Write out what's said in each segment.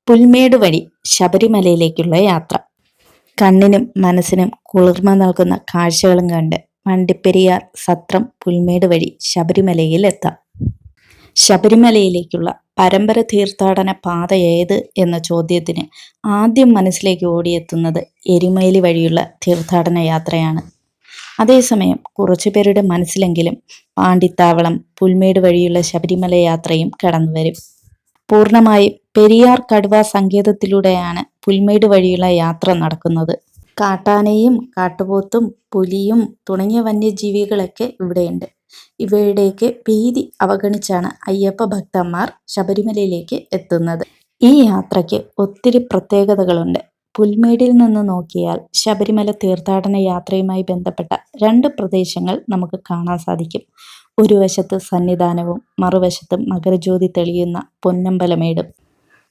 പുൽമേട് വഴി ശബരിമലയിലേക്കുള്ള യാത്ര. കണ്ണിനും മനസ്സിനും കുളിർമ നൽകുന്ന കാഴ്ചകളും കണ്ട് വണ്ടിപ്പെരിയാർ സത്രം പുൽമേട് വഴി ശബരിമലയിൽ എത്താം. ശബരിമലയിലേക്കുള്ള പരമ്പര തീർത്ഥാടന പാത ഏത് എന്ന ചോദ്യത്തിന് ആദ്യം മനസ്സിലേക്ക് ഓടിയെത്തുന്നത് എരുമേലി വഴിയുള്ള തീർത്ഥാടന യാത്രയാണ്. അതേസമയം കുറച്ചുപേരുടെ മനസ്സിലെങ്കിലും പാണ്ടിത്താവളം പുൽമേട് വഴിയുള്ള ശബരിമല യാത്രയും കടന്നുവരും. പൂർണ്ണമായും പെരിയാർ കടുവ സങ്കേതത്തിലൂടെയാണ് പുൽമേട് വഴിയുള്ള യാത്ര നടക്കുന്നത്. കാട്ടാനയും കാട്ടുപോത്തും പുലിയും തുടങ്ങിയ വന്യജീവികളൊക്കെ ഇവിടെയുണ്ട്. ഇവയുടെയൊക്കെ ഭീതി അവഗണിച്ചാണ് അയ്യപ്പ ഭക്തന്മാർ ശബരിമലയിലേക്ക് എത്തുന്നത്. ഈ യാത്രയ്ക്ക് ഒത്തിരി പ്രത്യേകതകളുണ്ട്. പുൽമേടിൽ നിന്ന് നോക്കിയാൽ ശബരിമല തീർത്ഥാടന യാത്രയുമായി ബന്ധപ്പെട്ട രണ്ട് പ്രദേശങ്ങൾ നമുക്ക് കാണാൻ സാധിക്കും. ഒരു വശത്ത് സന്നിധാനവും മറുവശത്ത് മകരജ്യോതി തെളിയുന്ന പൊന്നമ്പലമേടും.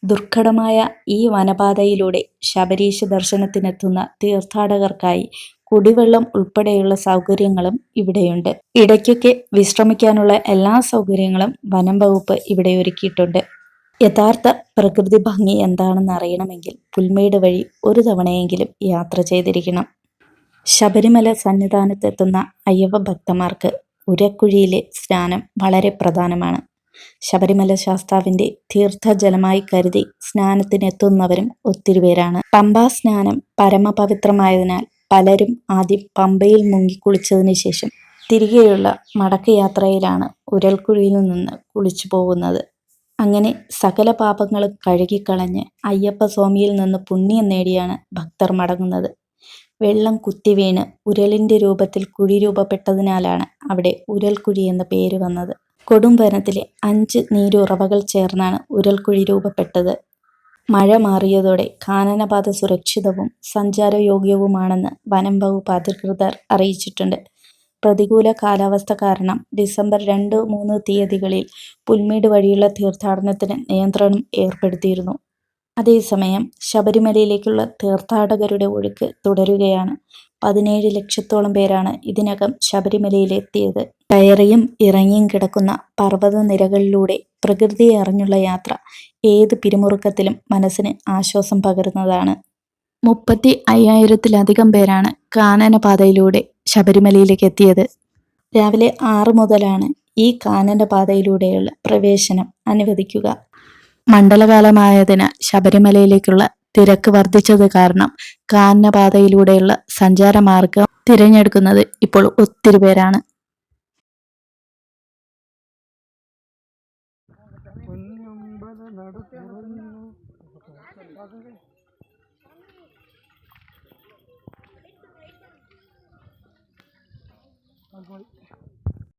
ദുർഘടമായ ഈ വനപാതയിലൂടെ ശബരീശ ദർശനത്തിനെത്തുന്ന തീർത്ഥാടകർക്കായി കുടിവെള്ളം ഉൾപ്പെടെയുള്ള സൗകര്യങ്ങളും ഇവിടെയുണ്ട്. ഇടയ്ക്കൊക്കെ വിശ്രമിക്കാനുള്ള എല്ലാ സൗകര്യങ്ങളും വനം വകുപ്പ് ഇവിടെ ഒരുക്കിയിട്ടുണ്ട്. യഥാർത്ഥ പ്രകൃതി ഭംഗി എന്താണെന്ന് അറിയണമെങ്കിൽ പുൽമേട് വഴി ഒരു തവണയെങ്കിലും യാത്ര ചെയ്തിരിക്കണം. ശബരിമല സന്നിധാനത്തെത്തുന്ന അയ്യപ്പ ഭക്തന്മാർക്ക് ഉരക്കുഴിയിലെ സ്നാനം വളരെ പ്രധാനമാണ്. ശബരിമല ശാസ്താവിന്റെ തീർത്ഥജലമായി കരുതി സ്നാനത്തിനെത്തുന്നവരും ഒത്തിരി പേരാണ്. പമ്പാ സ്നാനം പരമപവിത്രമായതിനാൽ പലരും ആദ്യം പമ്പയിൽ മുങ്ങിക്കുളിച്ചതിന് ശേഷം തിരികെയുള്ള മടക്ക യാത്രയിലാണ് ഉരൽക്കുഴിയിൽ നിന്ന് കുളിച്ചു പോകുന്നത്. അങ്ങനെ സകല പാപങ്ങളും കഴുകിക്കളഞ്ഞ് അയ്യപ്പ സ്വാമിയിൽ നിന്ന് പുണ്യം നേടിയാണ് ഭക്തർ മടങ്ങുന്നത്. വെള്ളം കുത്തിവീണ് ഉരലിന്റെ രൂപത്തിൽ കുഴി രൂപപ്പെട്ടതിനാലാണ് അവിടെ ഉരൽക്കുഴി എന്ന പേര് വന്നത്. കൊടും വനത്തിലെ 5 നീരുറവകൾ ചേർന്നാണ് ഉരൽക്കുഴി രൂപപ്പെട്ടത്. മഴ മാറിയതോടെ കാനനപാത സുരക്ഷിതവും സഞ്ചാരയോഗ്യവുമാണെന്ന് വനം വകുപ്പ് അധികൃതർ അറിയിച്ചിട്ടുണ്ട്. പ്രതികൂല കാലാവസ്ഥ കാരണം ഡിസംബർ 2, 3 തീയതികളിൽ പുൽമേട് വഴിയുള്ള തീർത്ഥാടനത്തിന് നിയന്ത്രണം ഏർപ്പെടുത്തിയിരുന്നു. അതേസമയം ശബരിമലയിലേക്കുള്ള തീർത്ഥാടകരുടെ ഒഴുക്ക് തുടരുകയാണ്. 17 ലക്ഷത്തോളം പേരാണ് ഇതിനകം ശബരിമലയിലെത്തിയത്. കയറിയും ഇറങ്ങിയും കിടക്കുന്ന പർവ്വതനിരകളിലൂടെ പ്രകൃതിയെ അറിഞ്ഞുള്ള യാത്ര ഏത് പിരിമുറുക്കത്തിലും മനസ്സിന് ആശ്വാസം പകരുന്നതാണ്. 35,000-ലധികം പേരാണ് കാനനപാതയിലൂടെ ശബരിമലയിലേക്ക് എത്തിയത്. രാവിലെ 6 മുതലാണ് ഈ കാനനപാതയിലൂടെയുള്ള പ്രവേശനം അനുവദിക്കുക. മണ്ഡലകാലമായതിനാൽ ശബരിമലയിലേക്കുള്ള തിരക്ക് വർദ്ധിച്ചത് കാരണം കാനനപാതയിലൂടെയുള്ള സഞ്ചാരമാർഗം തിരഞ്ഞെടുക്കുന്നത് ഇപ്പോൾ ഒത്തിരി പേരാണ്. Bye.